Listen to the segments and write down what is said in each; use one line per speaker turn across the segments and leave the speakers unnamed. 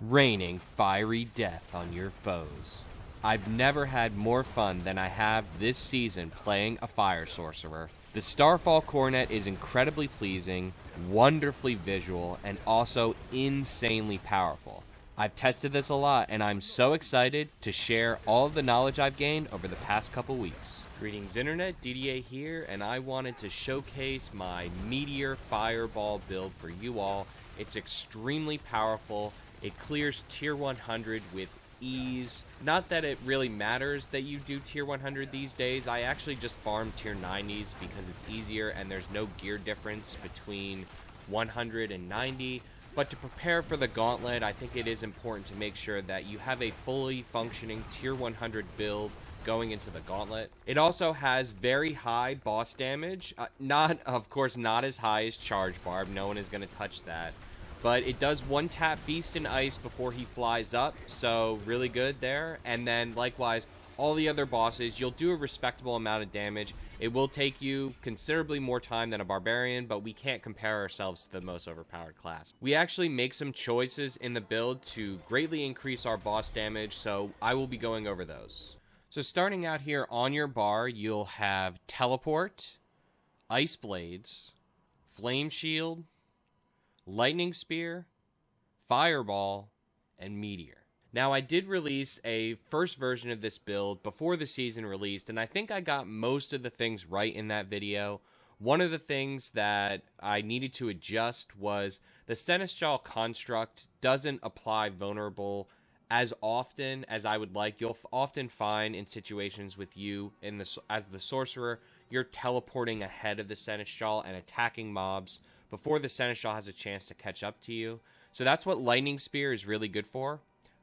raining fiery death on your foes. I've never had more fun than I have this season playing a fire sorcerer. The Starfall Coronet is incredibly pleasing, wonderfully visual, and also insanely powerful. I've tested this a lot, and I'm so excited to share all of the knowledge I've gained over the past couple weeks. Greetings Internet, DDA here, and I wanted to showcase my Meteor Fireball build for you all. It's extremely powerful. It clears tier 100 with ease. Not that it really matters that you do tier 100 these days. I actually just farm tier 90s because it's easier and there's no gear difference between 100 and 90. But to prepare for the gauntlet, I think it is important to make sure that you have a fully functioning tier 100 build going into the gauntlet. It also has very high boss damage. Of course, not as high as Charge Barb. No one is going to touch that. But it does one tap Beast in Ice before he flies up, so really good there. And then likewise, all the other bosses, you'll do a respectable amount of damage. It will take you considerably more time than a Barbarian, but we can't compare ourselves to the most overpowered class. We actually make some choices in the build to greatly increase our boss damage, so I will be going over those. So starting out here on your bar, you'll have Teleport, Ice Blades, Flame Shield, Lightning Spear, Fireball, and Meteor. Now, I did release a first version of this build before the season released, and I think I got most of the things right in that video. One of the things that I needed to adjust was the Seneschal construct doesn't apply vulnerable as often as I would like. You'll often find in situations with you as the sorcerer, you're teleporting ahead of the Seneschal and attacking mobs before the Seneschal has a chance to catch up to you. So that's what Lightning Spear is really good for.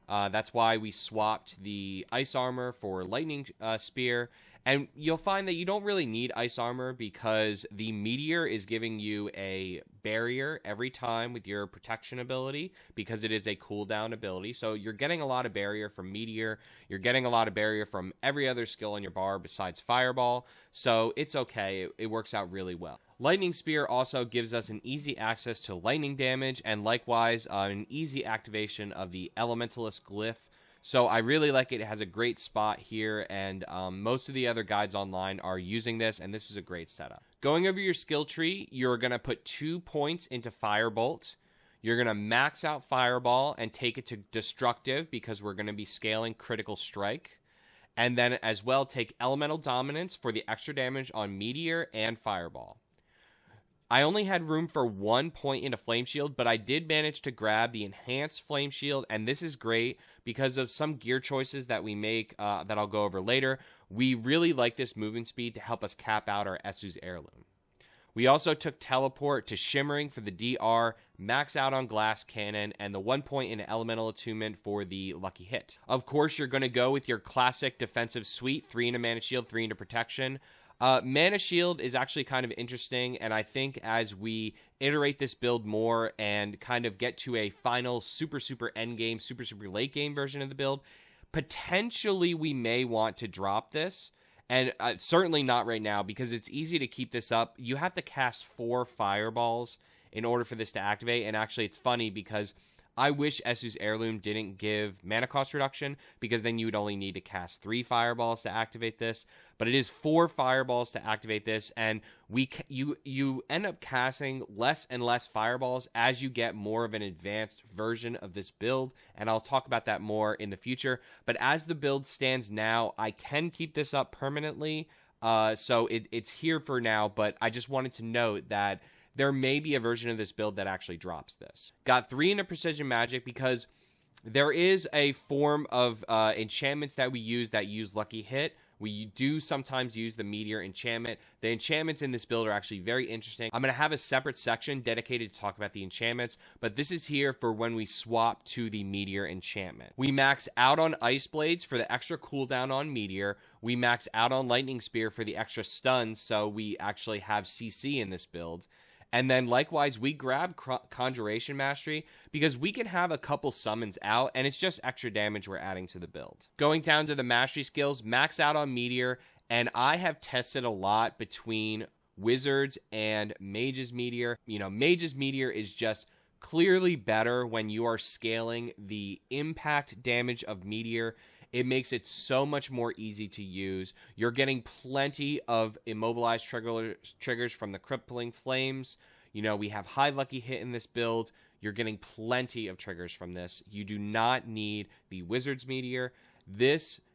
That's why we swapped the Ice Armor for Lightning Spear. And you'll find that you don't really need Ice Armor because the Meteor is giving you a barrier every time with your protection ability because it is a cooldown ability. So you're getting a lot of barrier from Meteor. You're getting a lot of barrier from every other skill on your bar besides Fireball. So it's okay. It works out really well. Lightning Spear also gives us an easy access to lightning damage and likewise an easy activation of the Elementalist Glyph. So I really like it. It has a great spot here, and most of the other guides online are using this, and this is a great setup. Going over your skill tree, you're going to put 2 points into Firebolt. You're going to max out Fireball and take it to Destructive because we're going to be scaling Critical Strike. And then as well, take Elemental Dominance for the extra damage on Meteor and Fireball. I only had room for 1 point into Flame Shield, but I did manage to grab the Enhanced Flame Shield, and this is great because of some gear choices that we make that I'll go over later. We really like this movement speed to help us cap out our Esu's Heirloom. We also took Teleport to Shimmering for the DR, max out on Glass Cannon, and the 1 point in Elemental Attunement for the Lucky Hit. Of course, you're going to go with your classic defensive suite, 3 into Mana Shield, 3 into Protection. Mana Shield is actually kind of interesting, and I think as we iterate this build more and kind of get to a final super end game, super late game version of the build, potentially we may want to drop this, and certainly not right now because it's easy to keep this up. You have to cast 4 fireballs in order for this to activate, and actually it's funny because I wish Esu's Heirloom didn't give mana cost reduction because then you would only need to cast 3 fireballs to activate this. But it is 4 fireballs to activate this, and you end up casting less and less fireballs as you get more of an advanced version of this build, and I'll talk about that more in the future. But as the build stands now, I can keep this up permanently, so it's here for now, but I just wanted to note that there may be a version of this build that actually drops this. Got 3 into Precision Magic because there is a form of enchantments that we use that use Lucky Hit. We do sometimes use the Meteor enchantment. The enchantments in this build are actually very interesting. I'm going to have a separate section dedicated to talk about the enchantments, but this is here for when we swap to the Meteor enchantment. We max out on Ice Blades for the extra cooldown on Meteor. We max out on Lightning Spear for the extra stun, so we actually have CC in this build. And then likewise, we grab Conjuration Mastery because we can have a couple summons out and it's just extra damage we're adding to the build. Going down to the Mastery skills, max out on Meteor, and I have tested a lot between Wizards and Mage's Meteor. You know, Mage's Meteor is just clearly better when you are scaling the impact damage of Meteor. It makes it so much more easy to use. You're getting plenty of immobilized triggers from the crippling flames. You know, we have high lucky hit in this build. You're getting plenty of triggers from this. You do not need the Wizard's Meteor.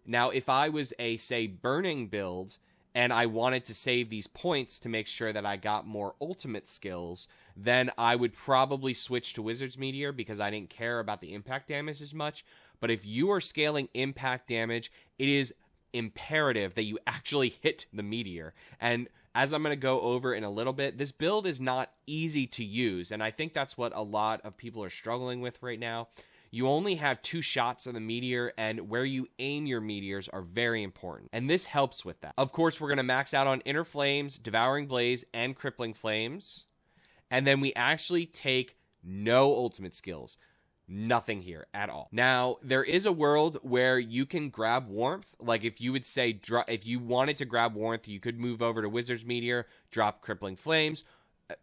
Now, if I was a, say, burning build and I wanted to save these points to make sure that I got more ultimate skills, then I would probably switch to Wizard's Meteor because I didn't care about the impact damage as much. But if you are scaling impact damage, it is imperative that you actually hit the Meteor. And as I'm going to go over in a little bit, this build is not easy to use. And I think that's what a lot of people are struggling with right now. You only have 2 shots of the Meteor, and where you aim your Meteors are very important. And this helps with that. Of course, we're going to max out on Inner Flames, Devouring Blaze, and Crippling Flames. And then we actually take no ultimate skills. Nothing here at all. Now, there is a world where you can grab Warmth. Like if you would say, if you wanted to grab Warmth, you could move over to Wizard's Meteor, drop Crippling Flames.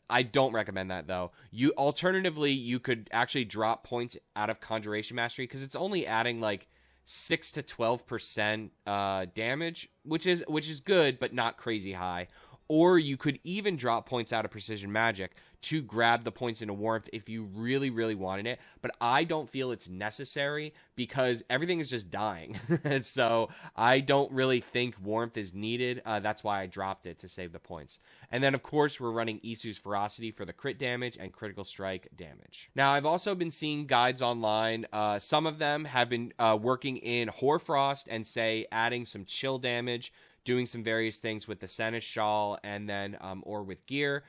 I don't recommend that though. Alternatively, you could actually drop points out of Conjuration Mastery because it's only adding like 6 to 12% damage, which is good but not crazy high. Or you could even drop points out of Precision Magic to grab the points into Warmth if you really, really wanted it. But I don't feel it's necessary because everything is just dying. So I don't really think Warmth is needed. That's why I dropped it to save the points. And then, of course, we're running Isu's Ferocity for the crit damage and critical strike damage. Now, I've also been seeing guides online. Some of them have been working in Hoarfrost and, say, adding some chill damage, doing some various things with the Seneschal and then or with gear.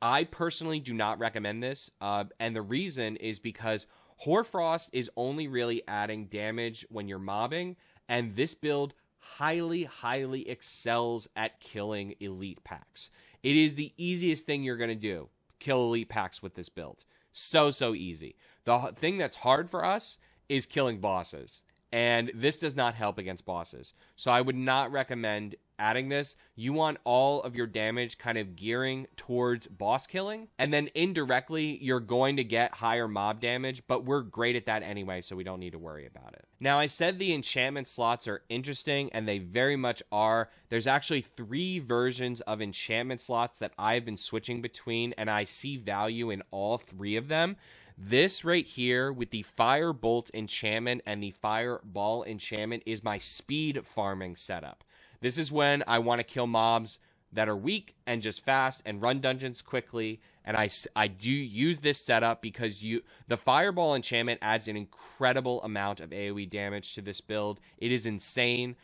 I personally do not recommend this, and the reason is because Hoarfrost is only really adding damage when you're mobbing, and this build highly, highly excels at killing elite packs. It is the easiest thing you're going to do, kill elite packs with this build. So easy. The thing that's hard for us is killing bosses, and this does not help against bosses. So I would not recommend adding this. You want all of your damage kind of gearing towards boss killing, and then indirectly you're going to get higher mob damage, but we're great at that anyway, so we don't need to worry about it. Now, I said the enchantment slots are interesting, and they very much are. There's actually 3 versions of enchantment slots that I've been switching between, and I see value in all 3 of them. This right here with the Firebolt enchantment and the Fireball enchantment is my speed farming setup. This is when I want to kill mobs that are weak and just fast and run dungeons quickly. And I do use this setup because the Fireball enchantment adds an incredible amount of AoE damage to this build. It is insane.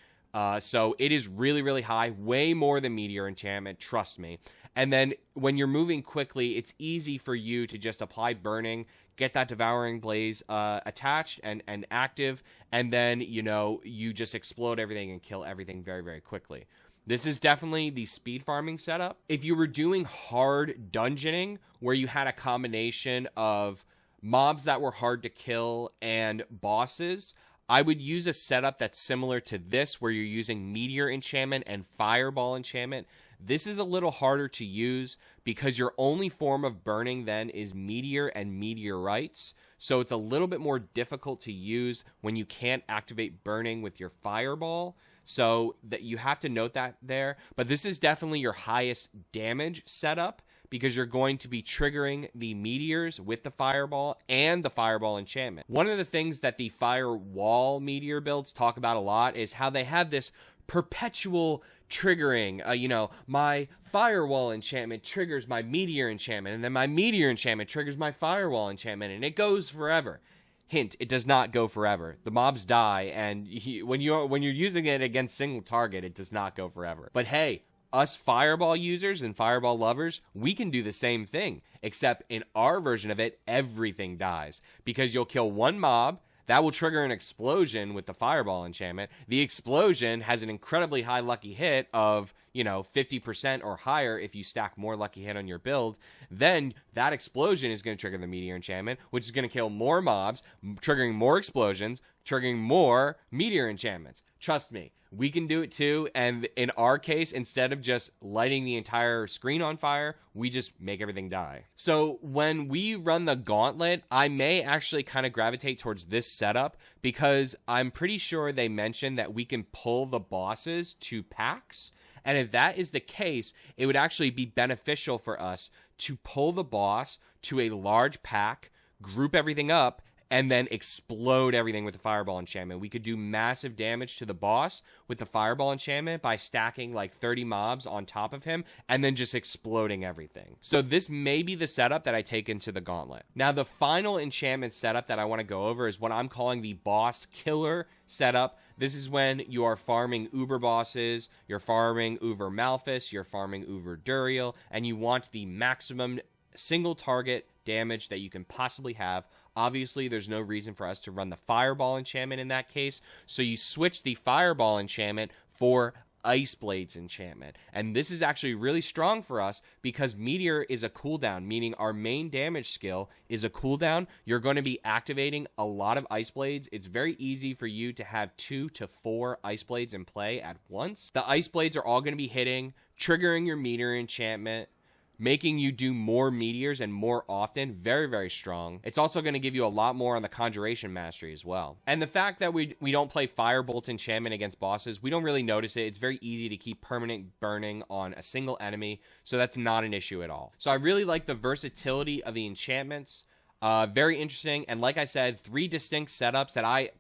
So it is really, really high, way more than Meteor enchantment, trust me. And then when you're moving quickly, it's easy for you to just apply Burning, get that Devouring Blaze attached and active, and then, you know, you just explode everything and kill everything very, very quickly. This is definitely the speed farming setup. If you were doing hard dungeoning, where you had a combination of mobs that were hard to kill and bosses, I would use a setup that's similar to this, where you're using Meteor enchantment and Fireball enchantment. This is a little harder to use because your only form of burning then is Meteor and Meteorites. So it's a little bit more difficult to use when you can't activate burning with your Fireball. So that you have to note that there. But this is definitely your highest damage setup because you're going to be triggering the Meteors with the Fireball and the Fireball enchantment. One of the things that the Firewall Meteor builds talk about a lot is how they have this perpetual triggering. My Firewall enchantment triggers my Meteor enchantment, and then my Meteor enchantment triggers my Firewall enchantment, and it goes forever. Hint, it does not go forever. The mobs die, and when you're using it against single target, it does not go forever. But hey, us Fireball users and Fireball lovers, we can do the same thing, except in our version of it, everything dies. Because you'll kill one mob, that will trigger an explosion with the Fireball enchantment. The explosion has an incredibly high lucky hit of, 50% or higher if you stack more lucky hit on your build. Then that explosion is going to trigger the Meteor enchantment, which is going to kill more mobs, triggering more explosions, triggering more Meteor enchantments. Trust me, we can do it too. And in our case, instead of just lighting the entire screen on fire, we just make everything die. So when we run the gauntlet, I may actually kind of gravitate towards this setup because I'm pretty sure they mentioned that we can pull the bosses to packs. And if that is the case, it would actually be beneficial for us to pull the boss to a large pack, group everything up, and then explode everything with the Fireball enchantment. We could do massive damage to the boss with the Fireball enchantment by stacking like 30 mobs on top of him and then just exploding everything. So this may be the setup that I take into the gauntlet. Now, the final enchantment setup that I want to go over is what I'm calling the boss killer setup. This is when you are farming Uber bosses, you're farming Uber Malphus, you're farming Uber Duriel, and you want the maximum single target damage that you can possibly have. Obviously, there's no reason for us to run the Fireball enchantment in that case, so you switch the Fireball enchantment for Ice Blades enchantment. And this is actually really strong for us because Meteor is a cooldown, meaning our main damage skill is a cooldown. You're going to be activating a lot of Ice Blades. It's very easy for you to have 2 to 4 Ice Blades in play at once. The Ice Blades are all going to be hitting, triggering your Meteor enchantment, making you do more meteors and more often. Very, very strong. It's also going to give you a lot more on the Conjuration Mastery as well. And the fact that we don't play Firebolt enchantment against bosses, we don't really notice it. It's very easy to keep permanent burning on a single enemy, so that's not an issue at all. So I really like the versatility of the enchantments. Very interesting, and like I said, 3 distinct setups that I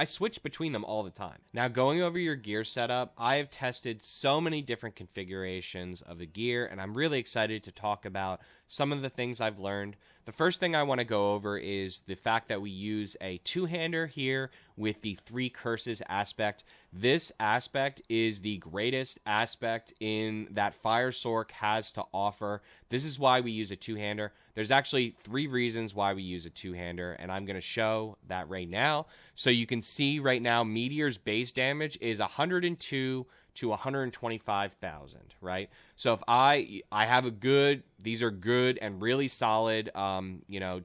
switch between them all the time. Now, going over your gear setup, I have tested so many different configurations of the gear, and I'm really excited to talk about some of the things I've learned. The first thing I want to go over is the fact that we use a 2-hander here with the 3 curses aspect. This aspect is the greatest aspect in that Fire Sorc has to offer. This is why we use a 2-hander. There's actually 3 reasons why we use a 2-hander, and I'm going to show that right now. So you can see right now Meteor's base damage is 102 to 125,000, right? So if I have a good, these are good and really solid,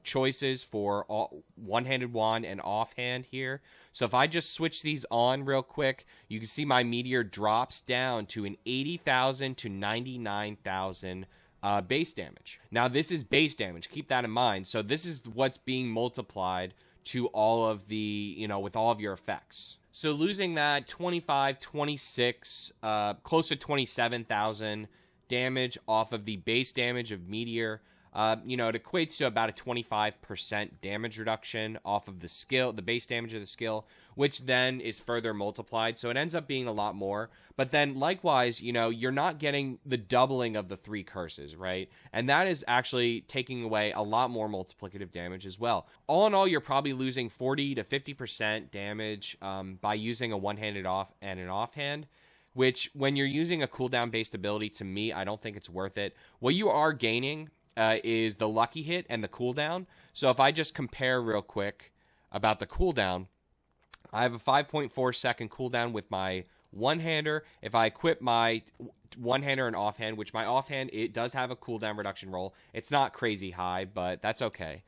choices for one-handed wand and offhand here. So if I just switch these on real quick, you can see my Meteor drops down to an 80,000 to 99,000 base damage. Now this is base damage, keep that in mind. So this is what's being multiplied to all of the, with all of your effects. So losing that 25, 26, close to 27,000 damage off of the base damage of Meteor, it equates to about a 25% damage reduction off of the skill, the base damage of the skill, which then is further multiplied. So it ends up being a lot more. But then likewise, you're not getting the doubling of the 3 curses, right? And that is actually taking away a lot more multiplicative damage as well. All in all, you're probably losing 40 to 50% damage by using a one-handed off and an offhand, which when you're using a cooldown-based ability, to me, I don't think it's worth it. What you are gaining is the lucky hit and the cooldown. So if I just compare real quick about the cooldown, I have a 5.4 second cooldown with my one-hander. If I equip my one-hander and offhand, which my offhand, it does have a cooldown reduction roll. It's not crazy high, but that's okay.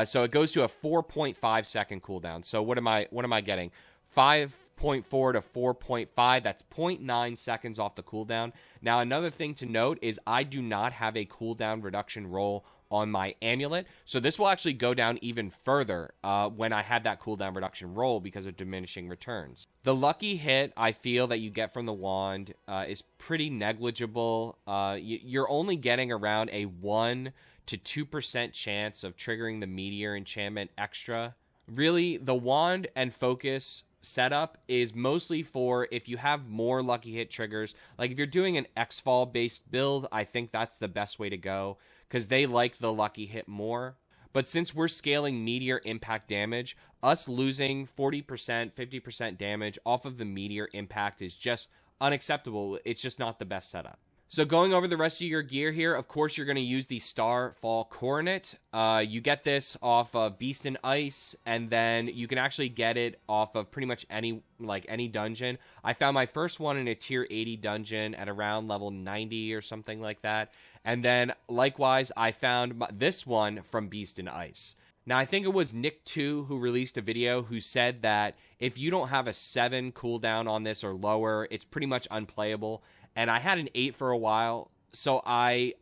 So it goes to a 4.5 second cooldown. So what am I getting? 5.4 to 4.5, that's 0.9 seconds off the cooldown. Now, another thing to note is I do not have a cooldown reduction roll on my amulet, so this will actually go down even further when I have that cooldown reduction roll because of diminishing returns. The lucky hit I feel that you get from the wand is pretty negligible. You're only getting around a 1 to 2% chance of triggering the Meteor enchantment extra. Really, the wand and focus setup is mostly for if you have more lucky hit triggers. Like if you're doing an X-Fall based build, I think that's the best way to go because they like the lucky hit more. But since we're scaling Meteor impact damage, us losing 40%, 50% damage off of the Meteor impact is just unacceptable. It's just not the best setup. So going over the rest of your gear here, of course, you're going to use the Starfall Coronet. You get this off of Beast and Ice, and then you can actually get it off of pretty much any dungeon. I found my first one in a tier 80 dungeon at around level 90 or something like that. And then, likewise, I found this one from Beast and Ice. Now, I think it was Nick2 who released a video who said that if you don't have a 7 cooldown on this or lower, it's pretty much unplayable. And I had an 8 for a while, so I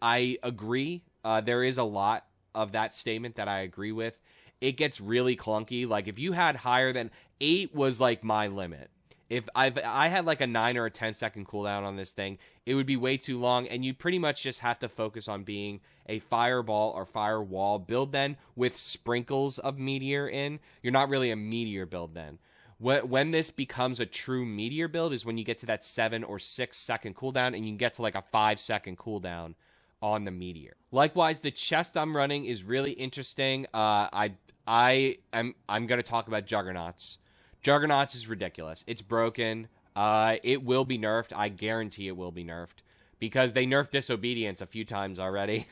agree. There is a lot of that statement that I agree with. It gets really clunky. Like, if you had higher than 8 was like my limit. If I had like a 9 or a 10-second cooldown on this thing, it would be way too long, and you pretty much just have to focus on being a fireball or firewall build then with sprinkles of meteor in. You're not really a meteor build then. When this becomes a true meteor build is when you get to that 7 or 6-second cooldown, and you can get to like a 5-second cooldown on the meteor. Likewise, the chest I'm running is really interesting. I'm going to talk about Juggernauts. Juggernauts is ridiculous. It's broken. It will be nerfed. I guarantee it will be nerfed because they nerfed Disobedience a few times already.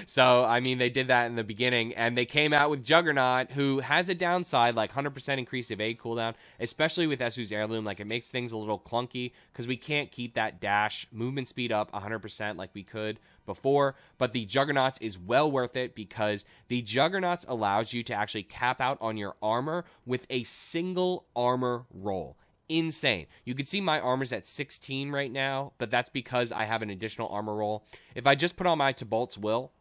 So, I mean, they did that in the beginning, and they came out with Juggernaut, who has a downside, like 100% increased evade cooldown, especially with Esu's Heirloom. Like, it makes things a little clunky because we can't keep that dash movement speed up 100% like we could before, but the Juggernauts is well worth it because the Juggernauts allows you to actually cap out on your armor with a single armor roll. Insane. You can see my armor's at 16 right now, but that's because I have an additional armor roll. If I just put on my Tibalt's Will,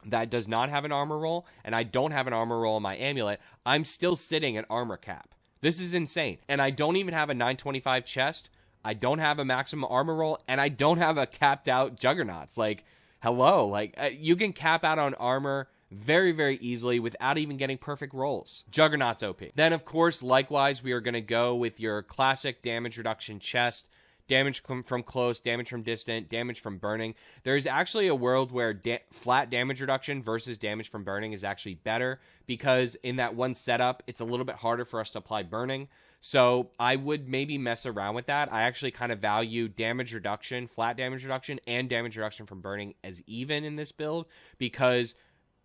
that does not have an armor roll, and I don't have an armor roll in my amulet, I'm still sitting at armor cap. This is insane. And I don't even have a 925 chest. I don't have a maximum armor roll, and I don't have a capped out Juggernauts. Like, hello. Like, you can cap out on armor very, very easily without even getting perfect rolls. Juggernaut's OP. Then, of course, likewise, we are going to go with your classic damage reduction chest. Damage from close, damage from distant, damage from burning. There's actually a world where flat damage reduction versus damage from burning is actually better because in that one setup, it's a little bit harder for us to apply burning. So I would maybe mess around with that. I actually kind of value damage reduction, flat damage reduction, and damage reduction from burning as even in this build because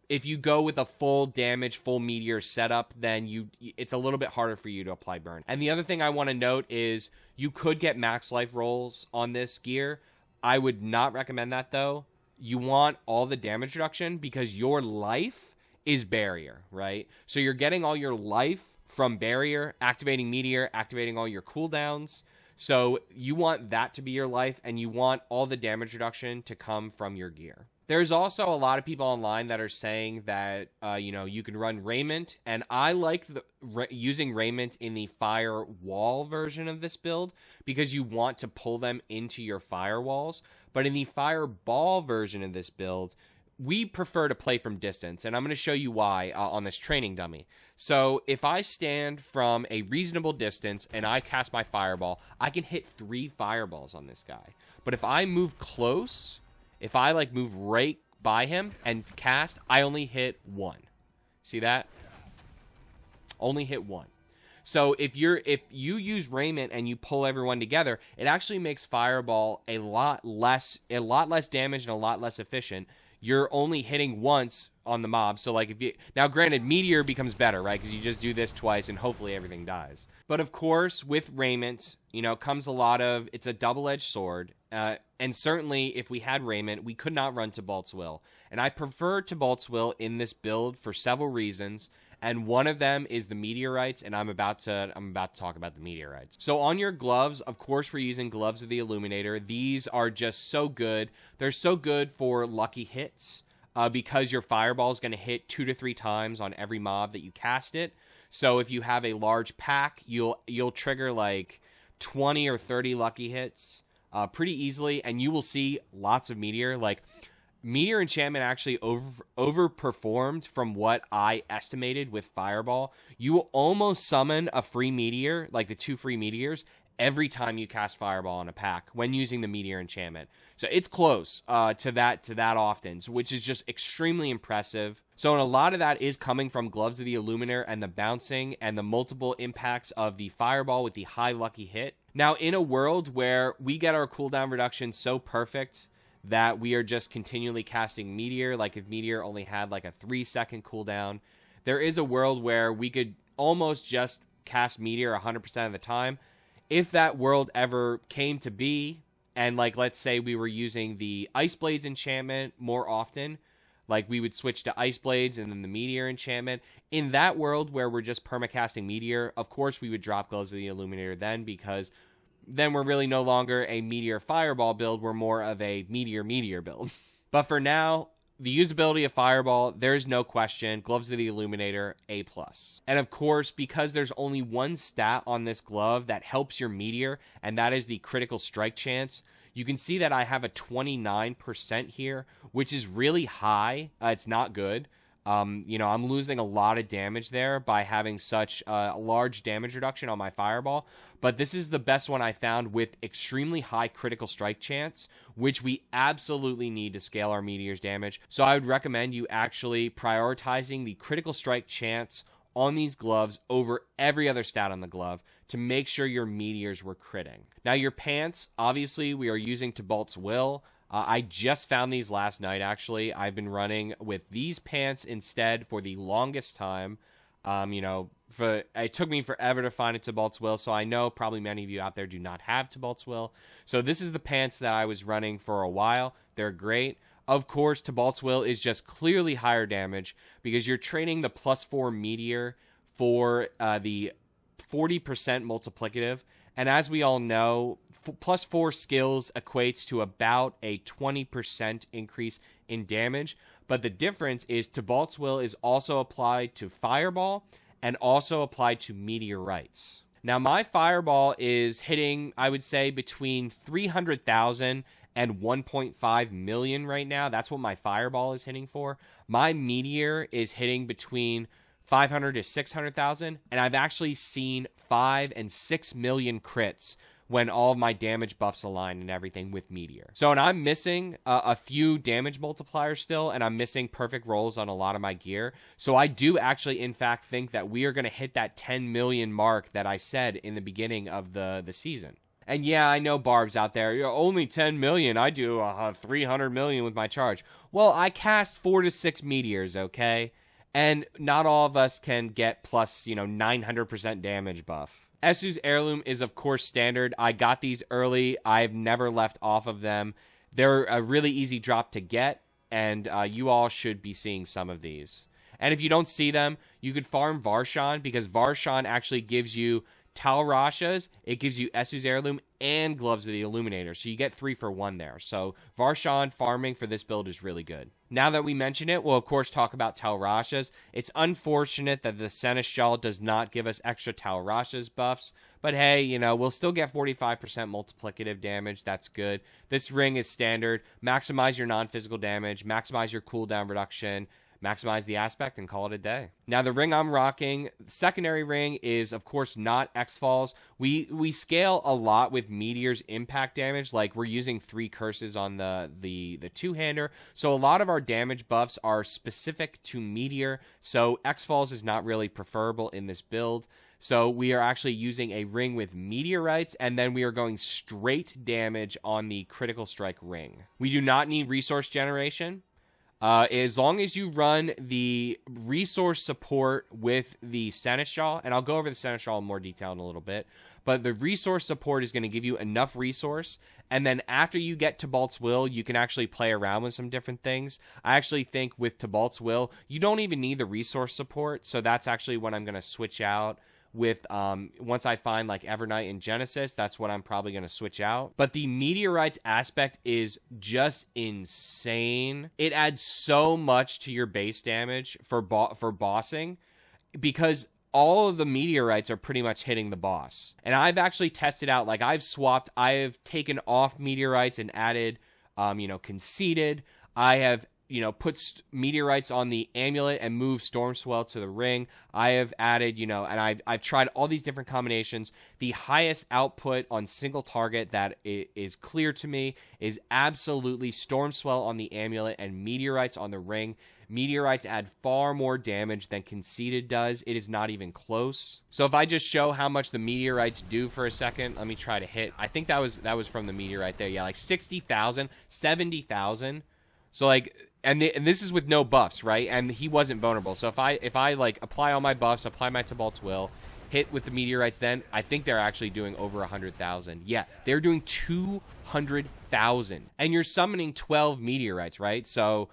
if you go with a full damage, full meteor setup, then it's a little bit harder for you to apply burn. And the other thing I want to note is you could get max life rolls on this gear. I would not recommend that, though. You want all the damage reduction because your life is barrier, right? So you're getting all your life from barrier, activating meteor, activating all your cooldowns. So you want that to be your life, and you want all the damage reduction to come from your gear. There's also a lot of people online that are saying that, you can run Raiment, and I like using Raiment in the Firewall version of this build because you want to pull them into your firewalls. But in the Fireball version of this build, we prefer to play from distance, and I'm going to show you why on this training dummy. So if I stand from a reasonable distance and I cast my Fireball, I can hit 3 fireballs on this guy. But if I move close, if I move right by him and cast, I only hit 1. See that? Only hit 1. So if you use Raiment and you pull everyone together, it actually makes Fireball a lot less damage and a lot less efficient. You're only hitting once on the mob. So now granted, Meteor becomes better, right? Because you just do this twice and hopefully everything dies. But of course, with Raiment, comes a lot of, it's a double-edged sword. And certainly if we had Raiment, we could not run Tibalt's Will. And I prefer Tibalt's Will in this build for several reasons. And one of them is the Meteorites, and I'm about to talk about the Meteorites. So on your gloves, of course, we're using Gloves of the Illuminator. These are just so good. They're so good for lucky hits because your Fireball is going to hit 2 to 3 times on every mob that you cast it. So if you have a large pack, you'll trigger 20 or 30 lucky hits pretty easily, and you will see lots of Meteor. Meteor Enchantment actually overperformed from what I estimated with Fireball. You will almost summon a free Meteor, like the 2 free Meteors, every time you cast Fireball on a pack when using the Meteor Enchantment. So it's close to that often, which is just extremely impressive. So a lot of that is coming from Gloves of the Illuminator and the bouncing and the multiple impacts of the Fireball with the high lucky hit. Now, in a world where we get our cooldown reduction so perfect that we are just continually casting Meteor, like if Meteor only had a 3-second cooldown, there is a world where we could almost just cast Meteor 100% of the time. If that world ever came to be, and let's say we were using the Ice Blades enchantment more often, Like, we would switch to Ice Blades and then the Meteor enchantment. In that world where we're just permacasting Meteor, of course we would drop Gloves of the Illuminator then, because then we're really no longer a Meteor Fireball build. We're more of a Meteor build. But for now, the usability of Fireball, there's no question. Gloves of the Illuminator, A+. And of course, because there's only one stat on this glove that helps your Meteor, and that is the critical strike chance, you can see that I have a 29% here, which is really high. It's not good. You know, I'm losing a lot of damage there by having such a large damage reduction on my Fireball. But this is the best one I found with extremely high critical strike chance, which we absolutely need to scale our Meteor's damage. So I would recommend you actually prioritizing the critical strike chance on these gloves over every other stat on the glove to make sure your Meteors were critting. Now, your pants, obviously, we are using Tibalt's Will. I just found these last night, actually. I've been running with these pants instead for the longest time. You know, it took me forever to find a Tibalt's Will, so I know probably many of you out there do not have Tibalt's Will. So this is the pants that I was running for a while. They're great. Of course, Tibalt's Will is just clearly higher damage because you're trading the +4 Meteor for the 40% multiplicative. And as we all know, +4 skills equates to about a 20% increase in damage. But the difference is Tibalt's Will is also applied to Fireball and also applied to Meteorites. Now, my Fireball is hitting, I would say, between 300,000 and 1.5 million right now. That's what my Fireball is hitting for. My Meteor is hitting between 500 to 600,000, and I've actually seen 5 and 6 million crits when all of my damage buffs align and everything with Meteor. So, and I'm missing a few damage multipliers still, and I'm missing perfect rolls on a lot of my gear. So I do actually, in fact, think that we are going to hit that 10 million mark that I said in the beginning of the season. And yeah, I know Barb's out there. You're only 10 million. I do 300 million with my charge. Well, I cast 4 to 6 Meteors, okay? And not all of us can get plus, 900% damage buff. Esu's Heirloom is, of course, standard. I got these early. I've never left off of them. They're a really easy drop to get, and you all should be seeing some of these. And if you don't see them, you could farm Varshan, because Varshan actually gives you Tal Rasha's, it gives you Esu's Heirloom, and Gloves of the Illuminator. So you get 3 for 1 there. So Varshan farming for this build is really good. Now that we mention it, we'll of course talk about Tal Rasha's. It's unfortunate that the Seneschal does not give us extra Tal Rasha's buffs. But hey, we'll still get 45% multiplicative damage. That's good. This ring is standard. Maximize your non-physical damage. Maximize your cooldown reduction. Maximize the aspect and call it a day. Now, the ring I'm rocking, the secondary ring, is, of course, not X-Falls. We scale a lot with Meteor's impact damage. Like, we're using 3 curses on the two-hander. So a lot of our damage buffs are specific to Meteor. So X-Falls is not really preferable in this build. So we are actually using a ring with Meteorites, and then we are going straight damage on the critical strike ring. We do not need resource generation. As long as you run the resource support with the Seneschal, and I'll go over the Seneschal in more detail in a little bit, but the resource support is going to give you enough resource, and then after you get Tibalt's Will, you can actually play around with some different things. I actually think with Tibalt's Will, you don't even need the resource support, so that's actually what I'm going to switch out with. Once I find like Evernight and Genesis, that's what I'm probably going to switch out. But the Meteorites aspect is just insane. It adds so much to your base damage for bossing, because all of the Meteorites are pretty much hitting the boss. And I've actually tested out, like I've taken off Meteorites and added Conceited. I have put Meteorites on the amulet and move Stormswell to the ring. I have added, and I've tried all these different combinations. The highest output on single target that is clear to me is absolutely Stormswell on the amulet and Meteorites on the ring. Meteorites add far more damage than Conceited does. It is not even close. So if I just show how much the Meteorites do for a second, let me try to hit. I think that was from the Meteorite there. Yeah, like 60,000, 70,000. So like, and this is with no buffs, right? And he wasn't vulnerable. So if I like apply all my buffs, apply my Tibalt's Will, hit with the Meteorites, then I think they're actually doing over 100,000. Yeah, they're doing 200,000. And you're summoning 12 Meteorites, right? So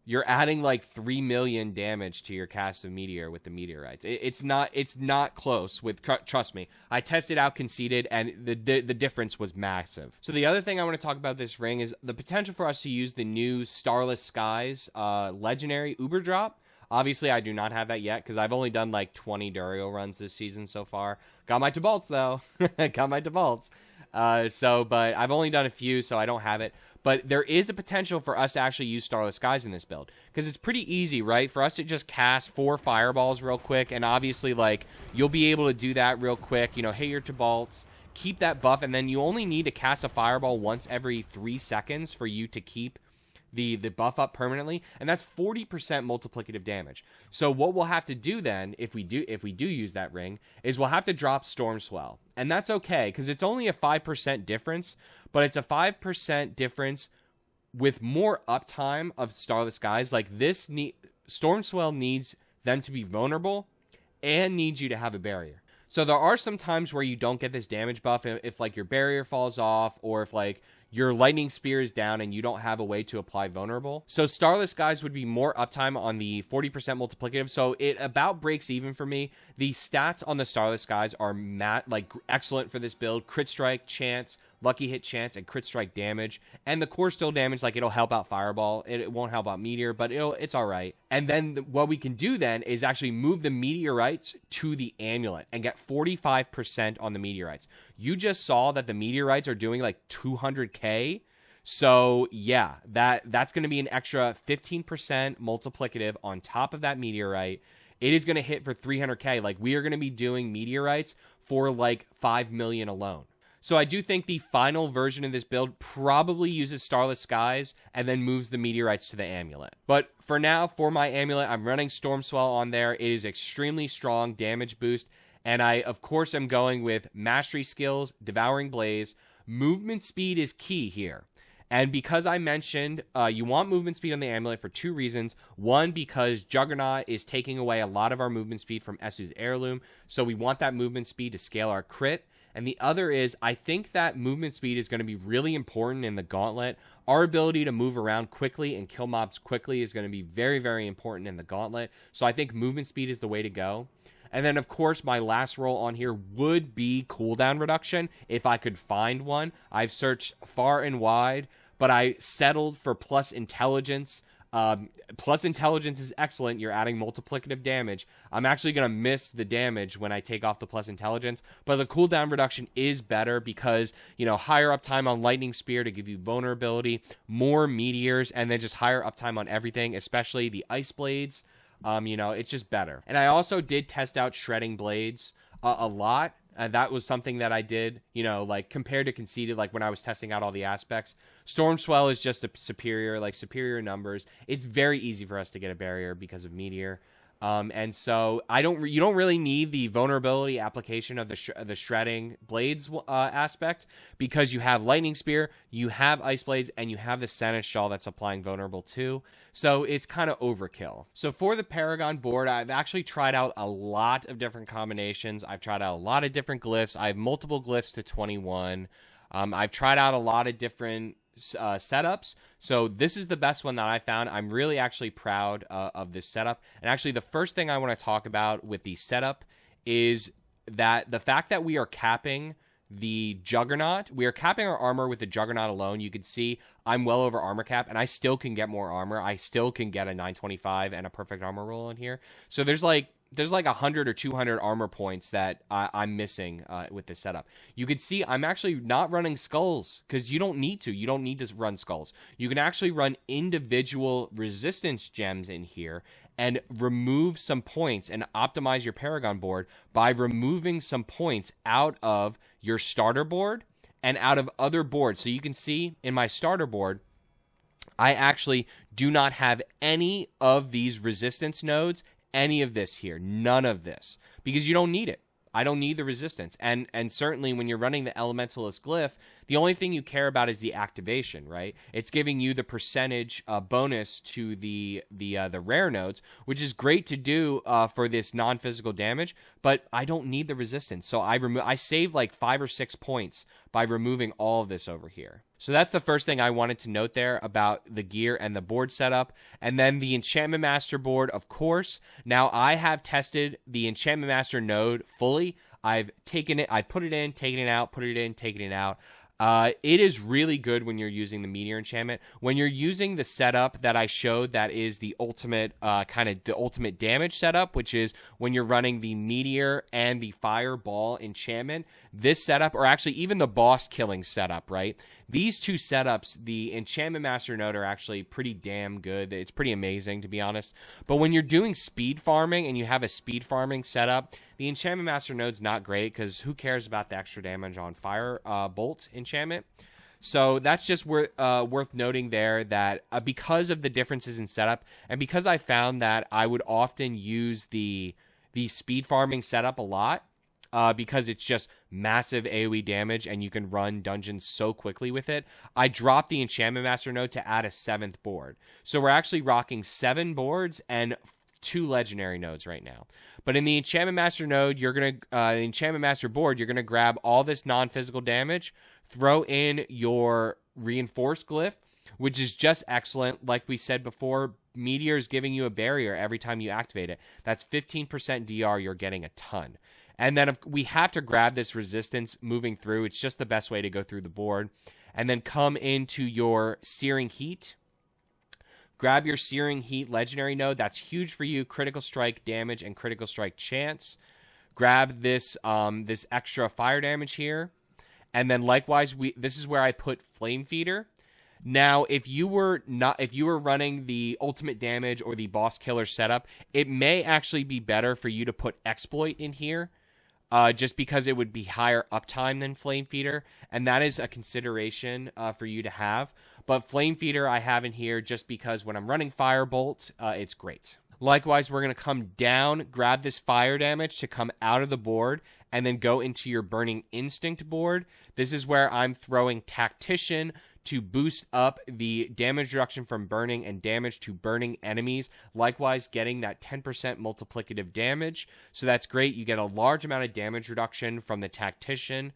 you're adding like 3 million damage to your cast of Meteor with the Meteorites. It's not close. Trust me, I tested out Conceited, and the difference was massive. So the other thing I want to talk about this ring is the potential for us to use the new Starless Skies legendary Uber drop. Obviously, I do not have that yet because I've only done like 20 Durio runs this season so far. Got my Debalts though. Got my Debalts. But I've only done a few, so I don't have it. But there is a potential for us to actually use Starless Skies in this build because it's pretty easy, right? For us to just cast 4 fireballs real quick, and obviously, like, you'll be able to do that real quick. You know, hit your Debalts, keep that buff, and then you only need to cast a fireball once every 3 seconds for you to keep the buff up permanently, and that's 40% multiplicative damage. So what we'll have to do then, if we do use that ring, is we'll have to drop Storm Swell, and that's okay because it's only a 5% difference, but it's a 5% difference with more uptime of Starless Skies. Like this, Storm Swell needs them to be vulnerable and needs you to have a barrier. So there are some times where you don't get this damage buff if like your barrier falls off, or if like your lightning spear is down and you don't have a way to apply vulnerable. So Starless Skies would be more uptime on the 40% multiplicative. So it about breaks even for me. The stats on the Starless Skies are excellent for this build. Crit strike, chance, lucky hit chance, and crit strike damage. And the core still damage, like it'll help out Fireball. It won't help out Meteor, but it's all right. And then what we can do then is actually move the Meteorites to the Amulet and get 45% on the Meteorites. You just saw that the Meteorites are doing like 200k. So yeah, that's going to be an extra 15% multiplicative on top of that Meteorite. It is going to hit for 300k. Like, we are going to be doing Meteorites for like 5 million alone. So I do think the final version of this build probably uses Starless Skies and then moves the Meteorites to the Amulet. But for now, for my Amulet, I'm running Storm Swell on there. It is extremely strong damage boost. And I, of course, am going with Mastery Skills, Devouring Blaze. Movement speed is key here. And because I mentioned you want movement speed on the Amulet for 2 reasons. One, because Juggernaut is taking away a lot of our movement speed from Esu's Heirloom. So we want that movement speed to scale our crit. And the other is, I think that movement speed is going to be really important in the Gauntlet. Our ability to move around quickly and kill mobs quickly is going to be very, very important in the Gauntlet. So I think movement speed is the way to go. And then, of course, my last roll on here would be cooldown reduction if I could find one. I've searched far and wide, but I settled for plus intelligence. Plus intelligence is excellent. You're adding multiplicative damage. I'm actually going to miss the damage when I take off the plus intelligence, but the cooldown reduction is better because, you know, higher uptime on Lightning Spear to give you vulnerability, more Meteors, and then just higher uptime on everything, especially the Ice Blades. You know, it's just better. And I also did test out Shredding Blades a lot. That was something that I did, you know, like compared to Conceited, like when I was testing out all the aspects. Storm Swell is just a superior numbers. It's very easy for us to get a barrier because of Meteor. And so you don't really need the vulnerability application of the Shredding Blades aspect because you have Lightning Spear, you have Ice Blades, and you have the Seneschal that's applying vulnerable too. So it's kind of overkill. So for the Paragon board, I've actually tried out a lot of different combinations. I've tried out a lot of different glyphs. I have multiple glyphs to 21. I've tried out a lot of different setups. So this is the best one that I found. I'm really actually proud of this setup. And actually, the first thing I want to talk about with the setup is that the fact that we are capping the Juggernaut, we are capping our armor with the Juggernaut alone. You can see I'm well over armor cap, and I still can get more armor. I still can get a 925 and a perfect armor roll in here. So there's like 100 or 200 armor points that I'm missing with this setup. You can see I'm actually not running skulls because you don't need to. You don't need to run skulls. You can actually run individual resistance gems in here and remove some points and optimize your Paragon board by removing some points out of your starter board and out of other boards. So you can see in my starter board, I actually do not have any of these resistance nodes, any of this here, none of this, because you don't need it. I don't need the resistance. And certainly when you're running the Elementalist glyph, The only thing you care about is the activation, right? It's giving you the percentage bonus to the rare nodes, which is great to do for this non-physical damage, but I don't need the resistance. So I save like 5 or 6 points by removing all of this over here. So that's the first thing I wanted to note there about the gear and the board setup. And then the Enchantment Master board, of course. Now I have tested the Enchantment Master node fully. I've taken it, I put it in, taken it out, put it in, taken it out. It is really good when you're using the Meteor enchantment. When you're using the setup that I showed, that is the ultimate the ultimate damage setup, which is when you're running the Meteor and the Fireball enchantment. This setup, or actually even the boss killing setup, right? These two setups, the Enchantment Master node, are actually pretty damn good. It's pretty amazing, to be honest. But when you're doing speed farming and you have a speed farming setup, the Enchantment Master node's not great because who cares about the extra damage on Fire Bolt enchantment? So that's just worth noting there that because of the differences in setup, and because I found that I would often use the speed farming setup a lot, because it's just massive AoE damage and you can run dungeons so quickly with it, I dropped the Enchantment Master node to add a 7th board. So we're actually rocking 7 boards and 2 legendary nodes right now. But in the Enchantment Master node, you're going to, Enchantment Master board, you're going to grab all this non-physical damage, throw in your reinforced glyph, which is just excellent. Like we said before, Meteor is giving you a barrier every time you activate it. That's 15% DR, you're getting a ton. And then we have to grab this resistance moving through. It's just the best way to go through the board. And then come into your Searing Heat. Grab your Searing Heat legendary node. That's huge for you. Critical strike damage and critical strike chance. Grab this this extra fire damage here. And then likewise, this is where I put Flame Feeder. Now, if you were running the ultimate damage or the boss killer setup, it may actually be better for you to put Exploit in here. Just because it would be higher uptime than Flame Feeder, and that is a consideration for you to have. But Flame Feeder I have in here just because when I'm running Firebolt, it's great. Likewise, we're going to come down, grab this fire damage to come out of the board, and then go into your Burning Instinct board. This is where I'm throwing Tactician to boost up the damage reduction from burning and damage to burning enemies. Likewise, getting that 10% multiplicative damage. So that's great. You get a large amount of damage reduction from the Tactician.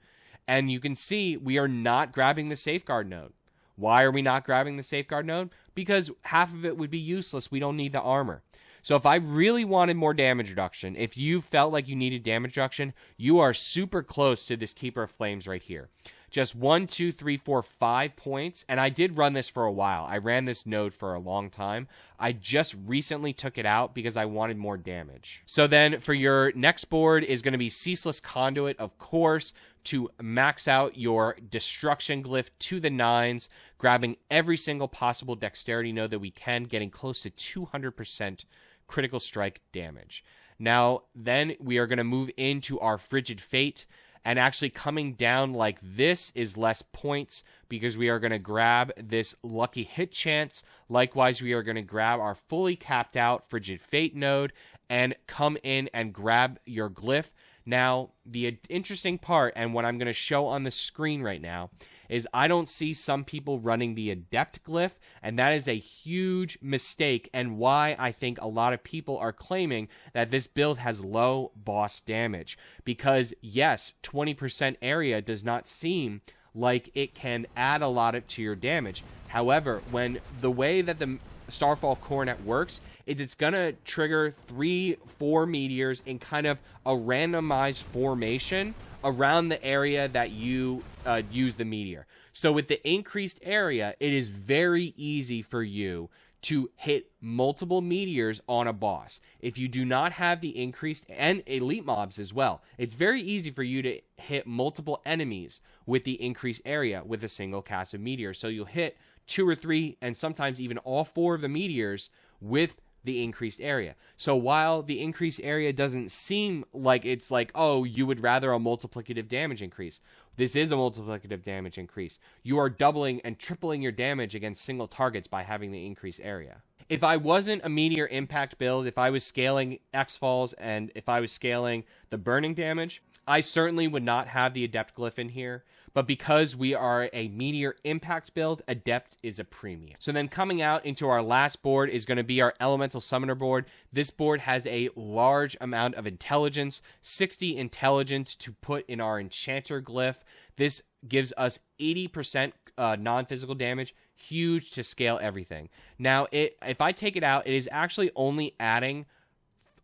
And you can see we are not grabbing the Safeguard node. Why are we not grabbing the Safeguard node? Because half of it would be useless. We don't need the armor. So if I really wanted more damage reduction, if you felt like you needed damage reduction, you are super close to this Keeper of Flames right here. Just 1, 2, 3, 4, 5 points. And I did run this for a while. I ran this node for a long time. I just recently took it out because I wanted more damage. So then for your next board is going to be Ceaseless Conduit, of course, to max out your destruction glyph to the 9s, grabbing every single possible dexterity node that we can, getting close to 200% critical strike damage. Now, then we are going to move into our Frigid Fate. And actually coming down like this is less points because we are going to grab this Lucky Hit Chance. Likewise, we are going to grab our fully capped out Frigid Fate node and come in and grab your glyph. Now, the interesting part, and what I'm going to show on the screen right now, is I don't see some people running the Adept glyph, and that is a huge mistake, and why I think a lot of people are claiming that this build has low boss damage. Because, yes, 20% area does not seem like it can add a lot to your damage. However, when the way that the Starfall Coronet works, it's going to trigger 3-4 meteors in kind of a randomized formation around the area that you use the meteor. So with the increased area, it is very easy for you to hit multiple meteors on a boss. If you do not have the increased, and elite mobs as well, it's very easy for you to hit multiple enemies with the increased area with a single cast of meteors. So you'll hit 2 or 3 and sometimes even all 4 of the meteors with the increased area. So while the increased area doesn't seem like it's like, oh, you would rather a multiplicative damage increase, this is a multiplicative damage increase. You are doubling and tripling your damage against single targets by having the increased area. If I wasn't a Meteor Impact build, if I was scaling X-Falls and if I was scaling the burning damage, I certainly would not have the Adept glyph in here, but because we are a Meteor Impact build, Adept is a premium. So then coming out into our last board is going to be our Elemental Summoner board. This board has a large amount of intelligence, 60 intelligence to put in our Enchanter glyph. This gives us 80% non-physical damage, huge to scale everything. Now, if I take it out, it is actually only adding...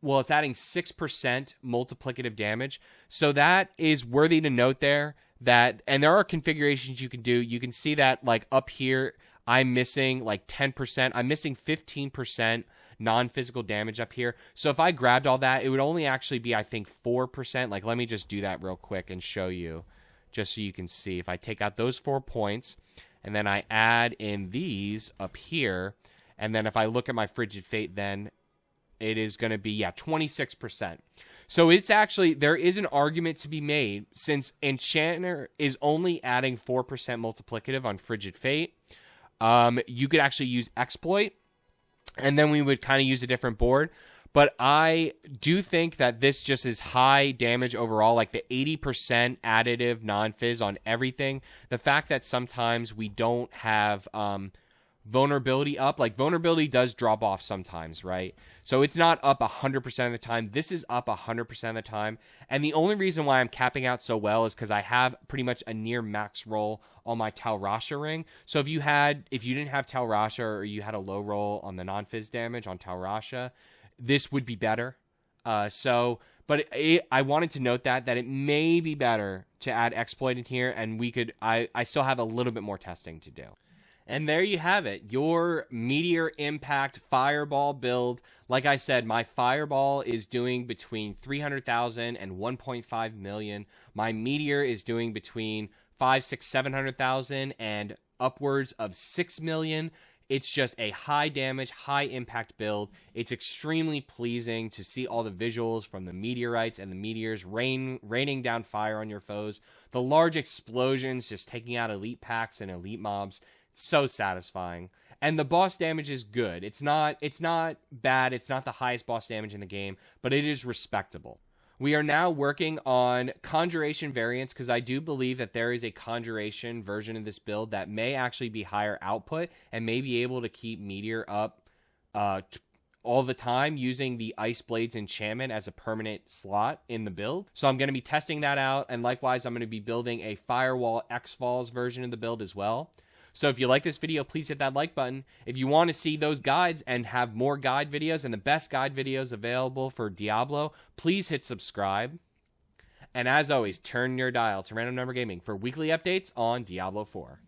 well, it's adding 6% multiplicative damage. So that is worthy to note there. And there are configurations you can do. You can see that like up here, I'm missing like 10%. I'm missing 15% non-physical damage up here. So if I grabbed all that, it would only actually be, I think, 4%. Like, let me just do that real quick and show you, just so you can see. If I take out those 4 points, and then I add in these up here, and then if I look at my Frigid Fate, then it is going to be, 26%. So it's actually, there is an argument to be made, since Enchanter is only adding 4% multiplicative on Frigid Fate. You could actually use Exploit, and then we would kind of use a different board. But I do think that this just is high damage overall, like the 80% additive non-fizz on everything. The fact that sometimes we don't have... vulnerability up, like vulnerability does drop off sometimes, right? So it's not up 100% of the time. This is up 100% of the time. And the only reason why I'm capping out so well is because I have pretty much a near max roll on my Tal Rasha ring. So if you didn't have Tal Rasha, or you had a low roll on the non-fizz damage on Tal Rasha, this would be better. But I wanted to note that it may be better to add Exploit in here, and I still have a little bit more testing to do. And there you have it, your Meteor Impact Fireball build. Like I said, my Fireball is doing between 300,000 and 1.5 million. My Meteor is doing between 500, 600, 700,000 and upwards of 6 million. It's just a high damage, high impact build. It's extremely pleasing to see all the visuals from the Meteorites and the Meteors raining down fire on your foes. The large explosions just taking out elite packs and elite mobs. So satisfying. And the boss damage is good. It's not bad. It's not the highest boss damage in the game, but it is respectable. We are now working on Conjuration variants, because I do believe that there is a Conjuration version of this build that may actually be higher output and may be able to keep Meteor up all the time using the Ice Blades enchantment as a permanent slot in the build. So I'm going to be testing that out, and likewise I'm going to be building a Firewall X-Falls version of the build as well. So if you like this video, please hit that like button. If you want to see those guides and have more guide videos and the best guide videos available for Diablo, please hit subscribe. And as always, turn your dial to Random Number Gaming for weekly updates on Diablo 4.